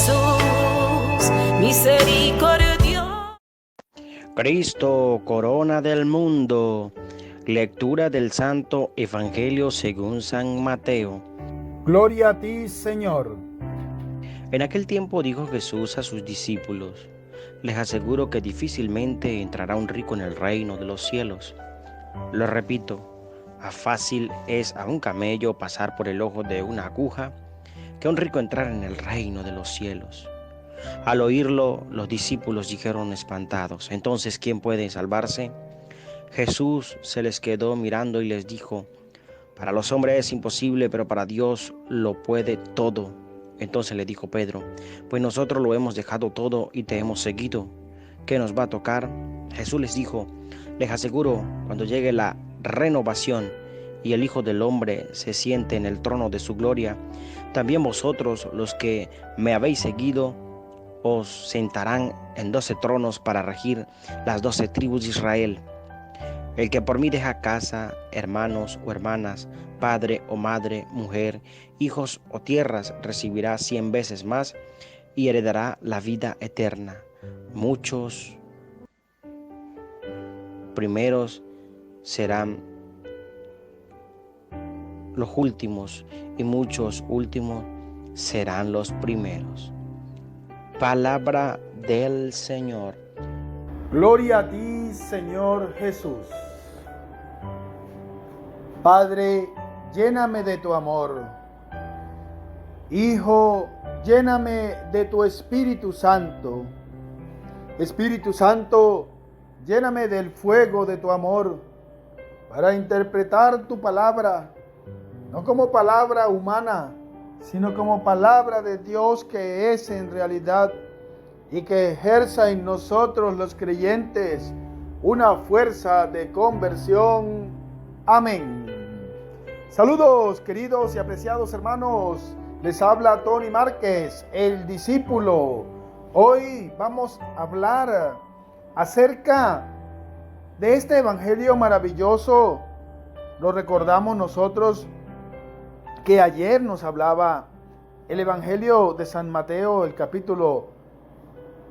Jesús, misericordioso. Cristo, corona del mundo. Lectura del Santo Evangelio según San Mateo. Gloria a ti, Señor. En aquel tiempo dijo Jesús a sus discípulos: les aseguro que difícilmente entrará un rico en el reino de los cielos. Lo repito, fácil es a un camello pasar por el ojo de una aguja que a un rico entrar en el reino de los cielos. Al oírlo, los discípulos dijeron espantados: entonces, ¿quién puede salvarse? Jesús se les quedó mirando y les dijo: para los hombres es imposible, pero para Dios lo puede todo. Entonces le dijo Pedro: pues nosotros lo hemos dejado todo y te hemos seguido. ¿Qué nos va a tocar? Jesús les dijo: les aseguro, cuando llegue la renovación y el Hijo del Hombre se siente en el trono de su gloria, también vosotros, los que me habéis seguido, os sentarán en 12 tronos para regir las 12 tribus de Israel. El que por mí deja casa, hermanos o hermanas, padre o madre, mujer, hijos o tierras, recibirá 100 veces más y heredará la vida eterna. Muchos primeros serán los últimos y muchos últimos serán los primeros. Palabra del Señor. Gloria a ti, Señor Jesús. Padre, lléname de tu amor. Hijo, lléname de tu Espíritu Santo. Espíritu Santo, lléname del fuego de tu amor para interpretar tu palabra, no como palabra humana, sino como palabra de Dios que es en realidad y que ejerza en nosotros los creyentes una fuerza de conversión. Amén. Saludos, queridos y apreciados hermanos. Les habla Tony Márquez, el discípulo. Hoy vamos a hablar acerca de este evangelio maravilloso. Lo recordamos nosotros que ayer nos hablaba el evangelio de San Mateo, el capítulo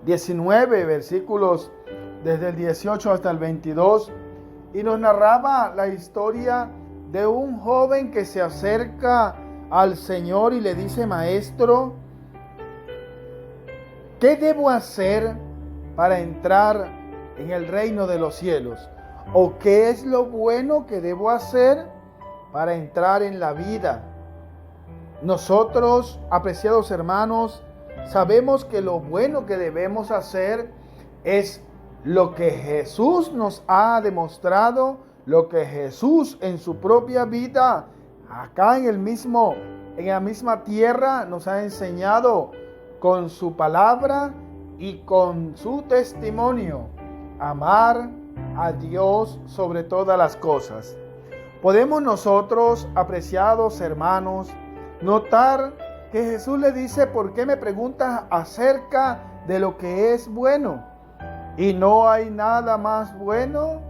19, versículos desde el 18 hasta el 22, y nos narraba la historia de un joven que se acerca al Señor y le dice: Maestro, ¿qué debo hacer para entrar en el reino de los cielos? ¿O qué es lo bueno que debo hacer para entrar en la vida? Nosotros, apreciados hermanos, sabemos que lo bueno que debemos hacer es lo que Jesús nos ha demostrado, lo que Jesús en su propia vida, acá en la misma tierra, nos ha enseñado con su palabra y con su testimonio: amar a Dios sobre todas las cosas. Podemos nosotros, apreciados hermanos, notar que Jesús le dice: ¿por qué me preguntas acerca de lo que es bueno? Y no hay nada más bueno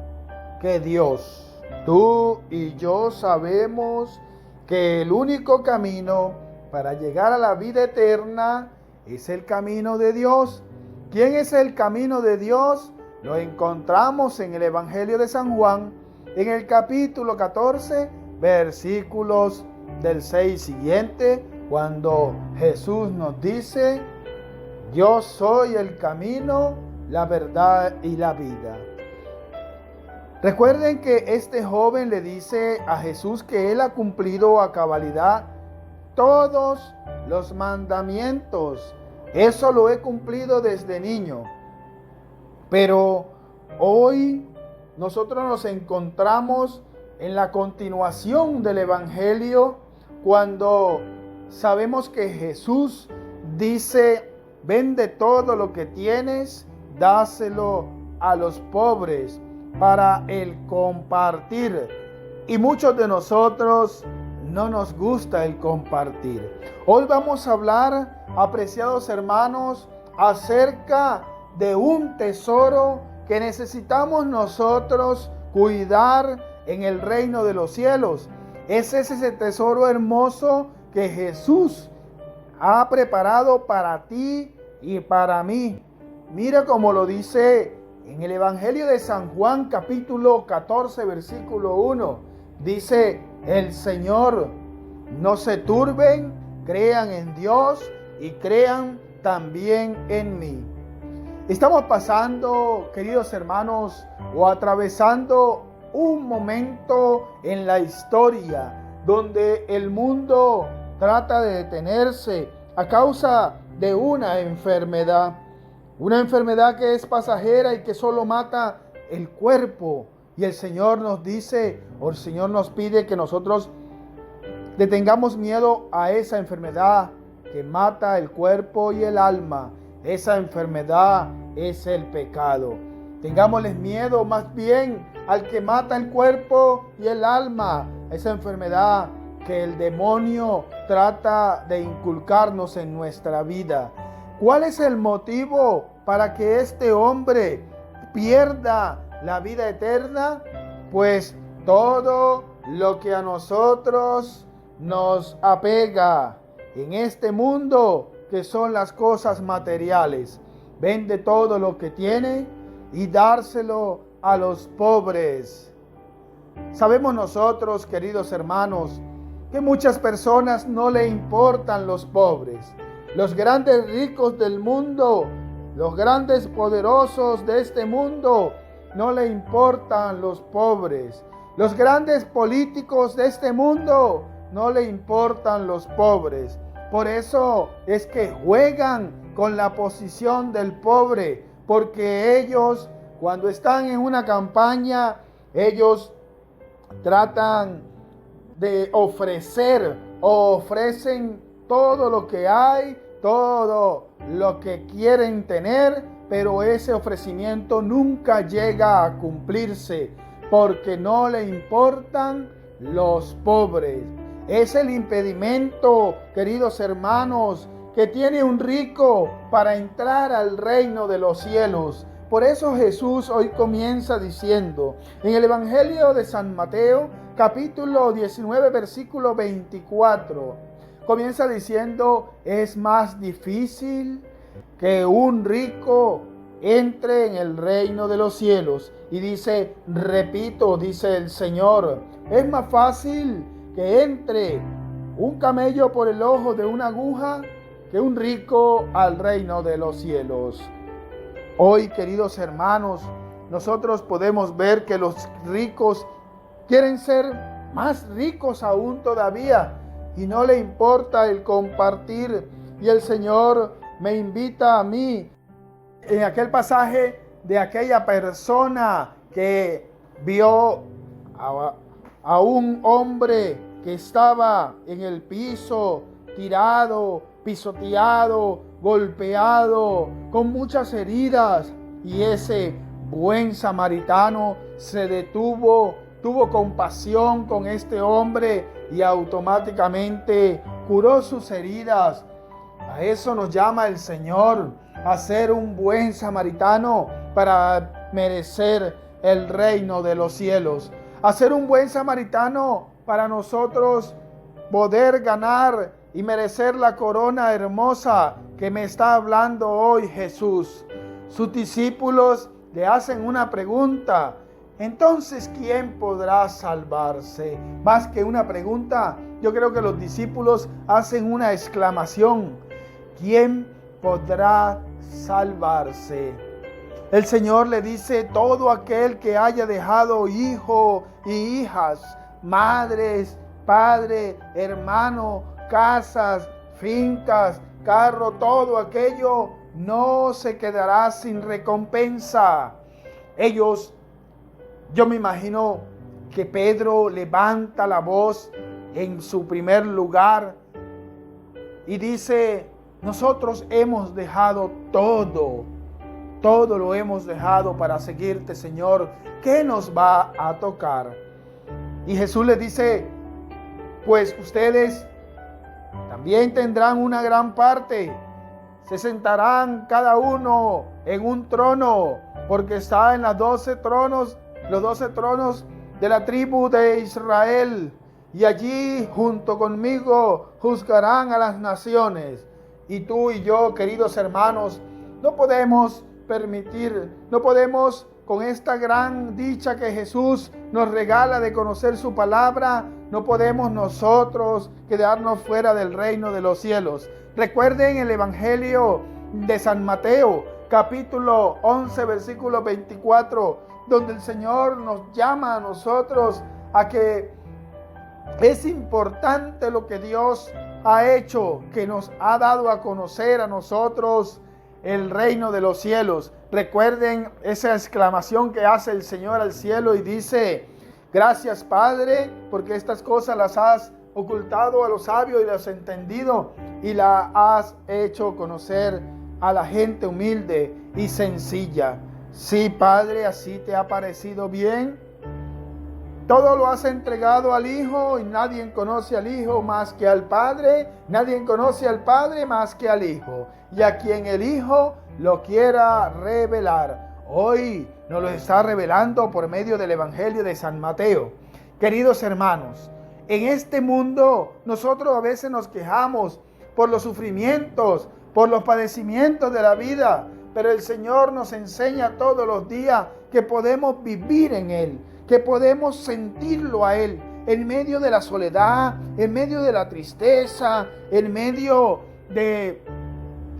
que Dios. Tú y yo sabemos que el único camino para llegar a la vida eterna es el camino de Dios. ¿Quién es el camino de Dios? Lo encontramos en el Evangelio de San Juan, en el capítulo 14, versículos del 6 siguiente, cuando Jesús nos dice: yo soy el camino, la verdad y la vida. Recuerden que este joven le dice a Jesús que él ha cumplido a cabalidad todos los mandamientos. Eso lo he cumplido desde niño. Pero hoy nosotros nos encontramos en la continuación del Evangelio, cuando sabemos que Jesús dice: vende todo lo que tienes, dáselo a los pobres, para el compartir. Y muchos de nosotros no nos gusta el compartir. Hoy vamos a hablar, apreciados hermanos, acerca de un tesoro que necesitamos nosotros cuidar en el reino de los cielos. Es ese tesoro hermoso que Jesús ha preparado para ti y para mí. Mira cómo lo dice en el Evangelio de San Juan, capítulo 14, versículo 1. Dice el Señor: no se turben, crean en Dios y crean también en mí. Estamos pasando, queridos hermanos, o atravesando un momento en la historia donde el mundo trata de detenerse a causa de una enfermedad que es pasajera y que solo mata el cuerpo. Y el Señor nos dice, o el Señor nos pide que nosotros le tengamos miedo a esa enfermedad que mata el cuerpo y el alma. Esa enfermedad es el pecado. Tengámosles miedo más bien al que mata el cuerpo y el alma. Esa enfermedad que el demonio trata de inculcarnos en nuestra vida. ¿Cuál es el motivo para que este hombre pierda la vida eterna? Pues todo lo que a nosotros nos apega en este mundo, que son las cosas materiales. Vende todo lo que tiene y dárselo a los pobres. Sabemos nosotros, queridos hermanos, que muchas personas no le importan los pobres. Los grandes ricos del mundo, los grandes poderosos de este mundo, no le importan los pobres. Los grandes políticos de este mundo, no le importan los pobres. Por eso es que juegan con la posición del pobre, porque ellos, cuando están en una campaña, ellos tratan de ofrecen todo lo que hay, todo lo que quieren tener, pero ese ofrecimiento nunca llega a cumplirse, porque no le importan los pobres. Es el impedimento, queridos hermanos, que tiene un rico para entrar al reino de los cielos. Por eso Jesús hoy comienza diciendo, en el Evangelio de San Mateo, capítulo 19, versículo 24, comienza diciendo: es más difícil que un rico entre en el reino de los cielos. Y dice, repito, dice el Señor, es más fácil que entre un camello por el ojo de una aguja que un rico al reino de los cielos. Hoy, queridos hermanos, nosotros podemos ver que los ricos quieren ser más ricos aún todavía y no le importa el compartir. Y el Señor me invita a mí, en aquel pasaje de aquella persona que vio a un hombre que estaba en el piso, tirado, pisoteado, golpeado, con muchas heridas, y ese buen samaritano se detuvo, tuvo compasión con este hombre y automáticamente curó sus heridas. A eso nos llama el Señor, a ser un buen samaritano para merecer el reino de los cielos. A ser un buen samaritano para nosotros poder ganar y merecer la corona hermosa que me está hablando hoy Jesús. Sus discípulos le hacen una pregunta. Entonces, ¿quién podrá salvarse? Más que una pregunta, yo creo que los discípulos hacen una exclamación. ¿Quién podrá salvarse? El Señor le dice: todo aquel que haya dejado hijo y hijas, madres, padre, hermano, casas, fincas, carro, todo aquello, no se quedará sin recompensa. Yo me imagino que Pedro levanta la voz en su primer lugar y dice: nosotros hemos dejado todo lo hemos dejado para seguirte, Señor. ¿Qué nos va a tocar? Y Jesús les dice: pues ustedes también tendrán una gran parte. Se sentarán cada uno en un trono, porque está en los 12 tronos de la tribu de Israel. Y allí junto conmigo juzgarán a las naciones. Y tú y yo, queridos hermanos, no podemos permitir, no podemos, con esta gran dicha que Jesús nos regala de conocer su palabra, no podemos nosotros quedarnos fuera del reino de los cielos. Recuerden el Evangelio de San Mateo, capítulo 11, versículo 24, donde el Señor nos llama a nosotros a que es importante lo que Dios ha hecho, que nos ha dado a conocer a nosotros el reino de los cielos. Recuerden esa exclamación que hace el Señor al cielo y dice: gracias, Padre, porque estas cosas las has ocultado a los sabios y las has entendido y las has hecho conocer a la gente humilde y sencilla. Sí, Padre, así te ha parecido bien. Todo lo has entregado al Hijo y nadie conoce al Hijo más que al Padre. Nadie conoce al Padre más que al Hijo. Y a quien el Hijo lo quiera revelar. Hoy nos lo está revelando por medio del Evangelio de San Mateo. Queridos hermanos, en este mundo nosotros a veces nos quejamos por los sufrimientos, por los padecimientos de la vida. Pero el Señor nos enseña todos los días que podemos vivir en Él, que podemos sentirlo a Él, en medio de la soledad, en medio de la tristeza, en medio de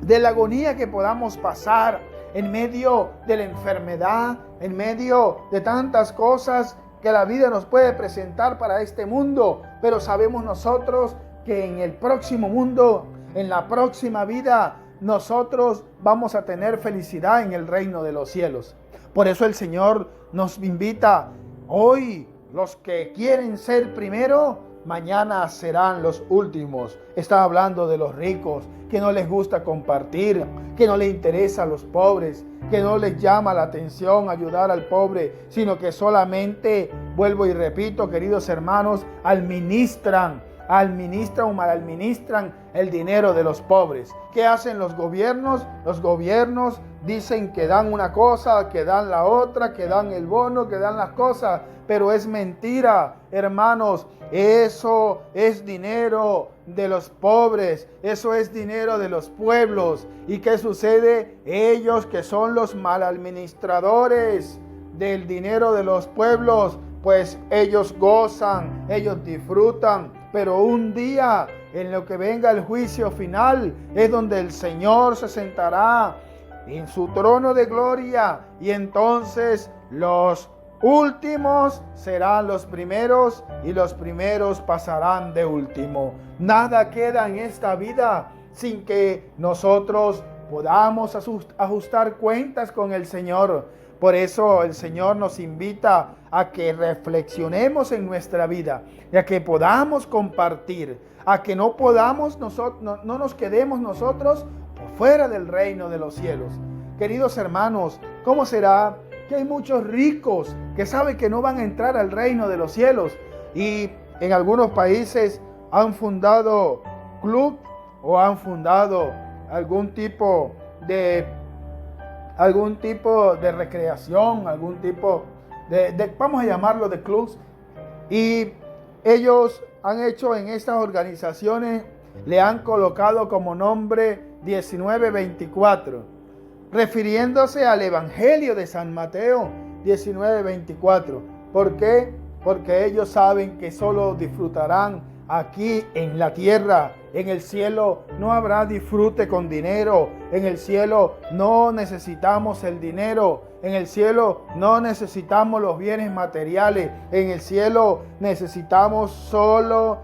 la agonía que podamos pasar, en medio de la enfermedad, en medio de tantas cosas que la vida nos puede presentar para este mundo. Pero sabemos nosotros que en el próximo mundo, en la próxima vida, nosotros vamos a tener felicidad en el reino de los cielos. Por eso el Señor nos invita hoy. Los que quieren ser primero, mañana serán los últimos. Está hablando de los ricos, que no les gusta compartir, que no les interesa a los pobres, que no les llama la atención ayudar al pobre, sino que solamente, vuelvo y repito, queridos hermanos, administran el dinero de los pobres. ¿Qué hacen los gobiernos? Los gobiernos dicen que dan una cosa, que dan la otra, que dan el bono, que dan las cosas, pero es mentira, hermanos. Eso es dinero de los pobres, eso es dinero de los pueblos. ¿Y qué sucede? Ellos, que son los maladministradores del dinero de los pueblos, pues ellos gozan, ellos disfrutan. Pero un día, en lo que venga el juicio final, es donde el Señor se sentará en su trono de gloria, y entonces los últimos serán los primeros y los primeros pasarán de último. Nada queda en esta vida sin que nosotros podamos ajustar cuentas con el Señor. Por eso el Señor nos invita a que reflexionemos en nuestra vida y a que podamos compartir, a que no nos quedemos nosotros por fuera del reino de los cielos. Queridos hermanos, ¿cómo será que hay muchos ricos que saben que no van a entrar al reino de los cielos? Y en algunos países han fundado club o han fundado algún tipo de recreación, algún tipo vamos a llamarlo de clubs, y ellos han hecho en estas organizaciones, le han colocado como nombre 1924, refiriéndose al Evangelio de San Mateo 19:24. ¿Por qué? Porque ellos saben que solo disfrutarán aquí en la tierra. En el cielo no habrá disfrute con dinero. En el cielo no necesitamos el dinero. En el cielo no necesitamos los bienes materiales. En el cielo necesitamos solo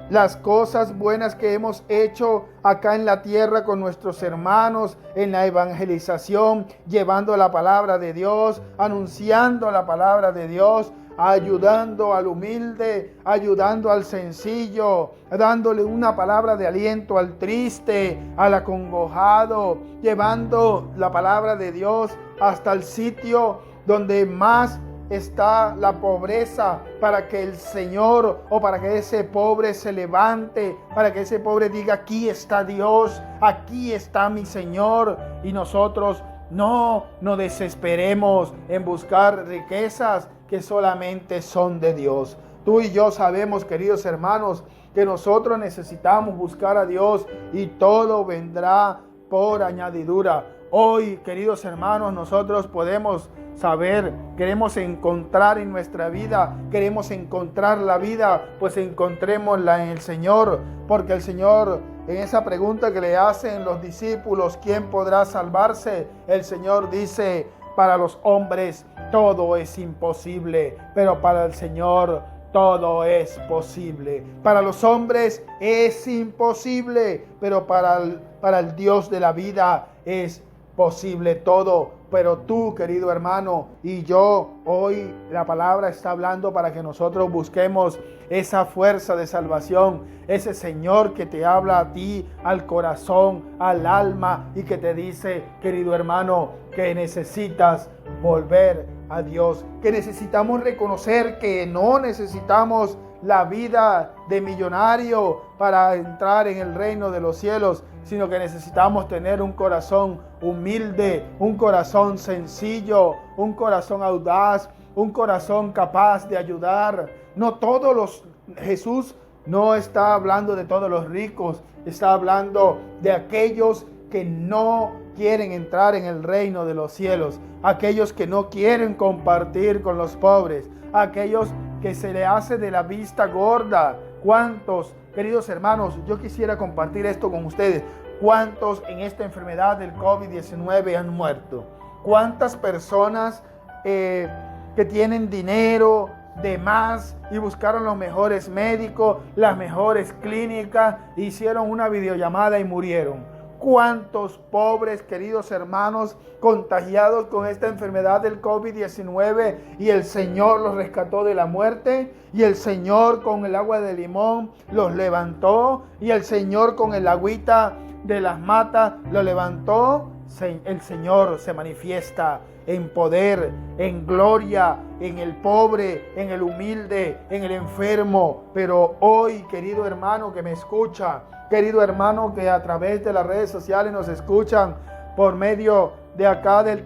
las cosas buenas que hemos hecho acá en la tierra con nuestros hermanos, en la evangelización, llevando la palabra de Dios, anunciando la palabra de Dios, ayudando al humilde, ayudando al sencillo, dándole una palabra de aliento al triste, al acongojado, llevando la palabra de Dios hasta el sitio donde más está la pobreza, para que el Señor, o para que ese pobre se levante, para que ese pobre diga: aquí está Dios, aquí está mi Señor. Y nosotros no desesperemos en buscar riquezas que solamente son de Dios. Tú y yo sabemos, queridos hermanos, que nosotros necesitamos buscar a Dios y todo vendrá por añadidura. Hoy, queridos hermanos, nosotros podemos saber, queremos encontrar en nuestra vida, queremos encontrar la vida, pues encontrémosla en el Señor, porque el Señor, en esa pregunta que le hacen los discípulos, ¿quién podrá salvarse? El Señor dice, para los hombres todo es imposible, pero para el Señor todo es posible. Para los hombres es imposible, pero para el Dios de la vida es posible todo. Pero tú, querido hermano, y yo, hoy la palabra está hablando para que nosotros busquemos esa fuerza de salvación, ese Señor que te habla a ti, al corazón, al alma, y que te dice, querido hermano, que necesitas volver a Dios, que necesitamos reconocer que no necesitamos la vida de millonario para entrar en el reino de los cielos, sino que necesitamos tener un corazón humilde, un corazón sencillo, un corazón audaz, un corazón capaz de ayudar. Jesús no está hablando de todos los ricos, está hablando de aquellos que no quieren entrar en el reino de los cielos, aquellos que no quieren compartir con los pobres, aquellos que se le hace de la vista gorda. ¿Cuántos, queridos hermanos, yo quisiera compartir esto con ustedes? ¿Cuántos en esta enfermedad del COVID-19 han muerto? ¿Cuántas personas que tienen dinero de más y buscaron los mejores médicos, las mejores clínicas, hicieron una videollamada y murieron? ¿Cuántos pobres, queridos hermanos, contagiados con esta enfermedad del COVID-19 y el Señor los rescató de la muerte? Y el Señor con el agua de limón los levantó, y el Señor con el agüita de las matas lo levantó. El Señor se manifiesta en poder, en gloria, en el pobre, en el humilde, en el enfermo. Pero hoy, querido hermano que me escucha, querido hermano que a través de las redes sociales nos escuchan por medio de acá de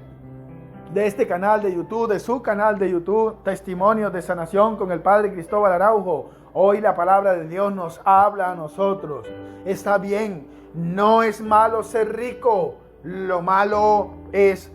este canal de YouTube, de su canal de YouTube, Testimonios de Sanación con el Padre Cristóbal Araujo. Hoy la palabra de Dios nos habla a nosotros. Está bien, no es malo ser rico. Lo malo es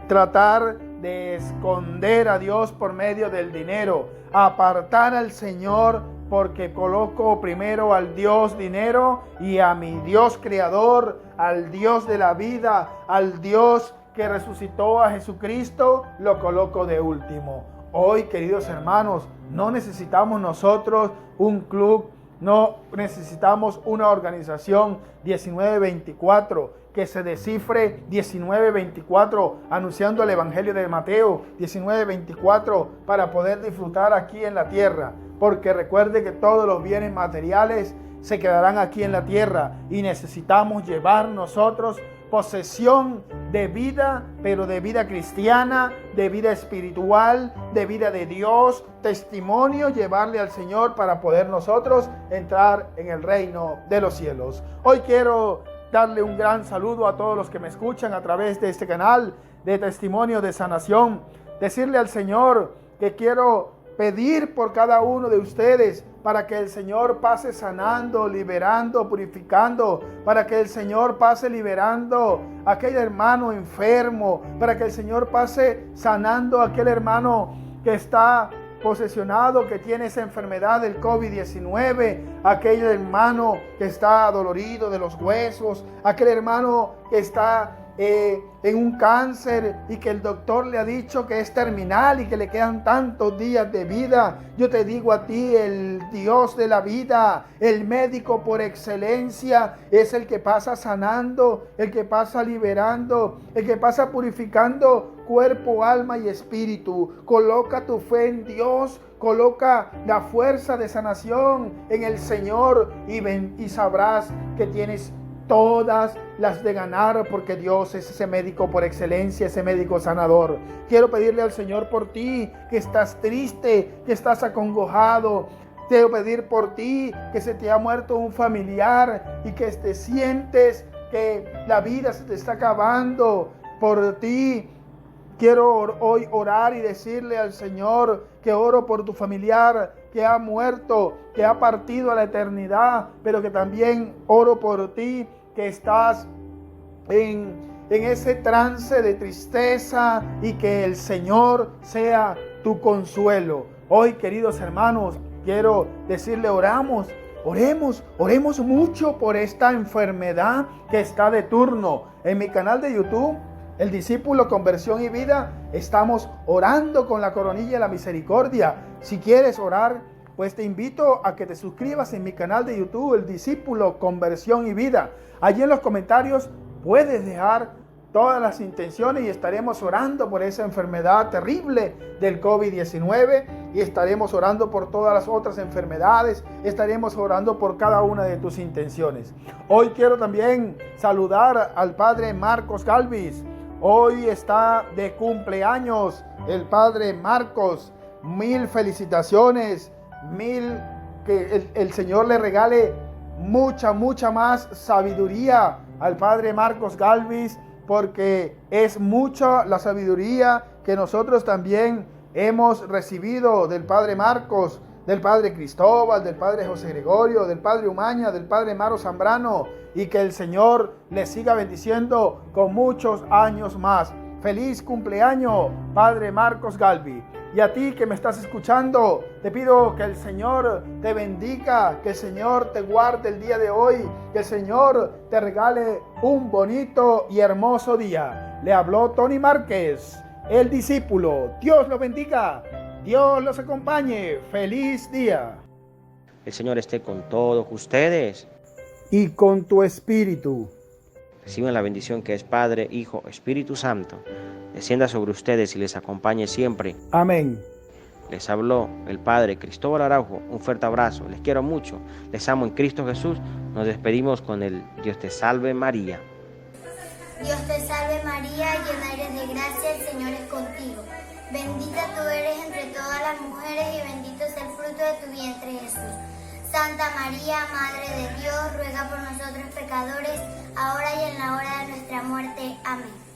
tratar de esconder a Dios por medio del dinero, apartar al Señor porque coloco primero al Dios dinero y a mi Dios creador, al Dios de la vida, al Dios que resucitó a Jesucristo, lo coloco de último. Hoy, queridos hermanos, no necesitamos nosotros un club, no necesitamos una organización 1924 que se descifre 1924 anunciando el Evangelio de Mateo 1924 para poder disfrutar aquí en la tierra. Porque recuerde que todos los bienes materiales se quedarán aquí en la tierra y necesitamos llevar nosotros posesión de vida, pero de vida cristiana, de vida espiritual, de vida de Dios, testimonio, llevarle al Señor para poder nosotros entrar en el reino de los cielos. Hoy quiero darle un gran saludo a todos los que me escuchan a través de este canal de Testimonio de Sanación. Decirle al Señor que quiero pedir por cada uno de ustedes para que el Señor pase sanando, liberando, purificando, para que el Señor pase liberando a aquel hermano enfermo, para que el Señor pase sanando a aquel hermano que está posesionado, que tiene esa enfermedad del COVID-19, aquel hermano que está adolorido de los huesos, aquel hermano que está en un cáncer y que el doctor le ha dicho que es terminal y que le quedan tantos días de vida. Yo te digo a ti, el Dios de la vida, el médico por excelencia, es el que pasa sanando, el que pasa liberando, el que pasa purificando cuerpo, alma y espíritu. Coloca tu fe en Dios, coloca la fuerza de sanación en el Señor y sabrás que tienes todas las de ganar, porque Dios es ese médico por excelencia, ese médico sanador. Quiero pedirle al Señor por ti que estás triste, que estás acongojado. Quiero pedir por ti que se te ha muerto un familiar y que te sientes que la vida se te está acabando. Por ti quiero hoy orar y decirle al Señor que oro por tu familiar que ha muerto, que ha partido a la eternidad, pero que también oro por ti, que estás en ese trance de tristeza, y que el Señor sea tu consuelo. Hoy, queridos hermanos, quiero decirle, oremos mucho por esta enfermedad que está de turno. En mi canal de YouTube, El Discípulo Conversión y Vida, estamos orando con la coronilla de la misericordia. Si quieres orar, pues te invito a que te suscribas en mi canal de YouTube, El Discípulo Conversión y Vida. Allí en los comentarios puedes dejar todas las intenciones y estaremos orando por esa enfermedad terrible del COVID-19, y estaremos orando por todas las otras enfermedades, estaremos orando por cada una de tus intenciones. Hoy quiero también saludar al Padre Marcos Galvis. Hoy está de cumpleaños el Padre Marcos. 1000 felicitaciones, que el Señor le regale mucha más sabiduría al Padre Marcos Galvis, porque es mucha la sabiduría que nosotros también hemos recibido del Padre Marcos, del Padre Cristóbal, del Padre José Gregorio, del Padre Umaña, del Padre Maro Zambrano, y que el Señor le siga bendiciendo con muchos años más. Feliz cumpleaños, Padre Marcos Galvi. Y a ti que me estás escuchando, te pido que el Señor te bendiga, que el Señor te guarde el día de hoy, que el Señor te regale un bonito y hermoso día. Le habló Tony Márquez, el discípulo. Dios los bendiga, Dios los acompañe. Feliz día. El Señor esté con todos ustedes. Y con tu espíritu. Reciban la bendición que es Padre, Hijo, Espíritu Santo. Descienda sobre ustedes y les acompañe siempre. Amén. Les habló el Padre Cristóbal Araujo. Un fuerte abrazo. Les quiero mucho. Les amo en Cristo Jesús. Nos despedimos con el Dios te salve María. Dios te salve María, llena eres de gracia, el Señor es contigo. Bendita tú eres entre todas las mujeres y bendito es el fruto de tu vientre Jesús. Santa María, Madre de Dios, ruega por nosotros pecadores, ahora y en la hora de nuestra muerte. Amén.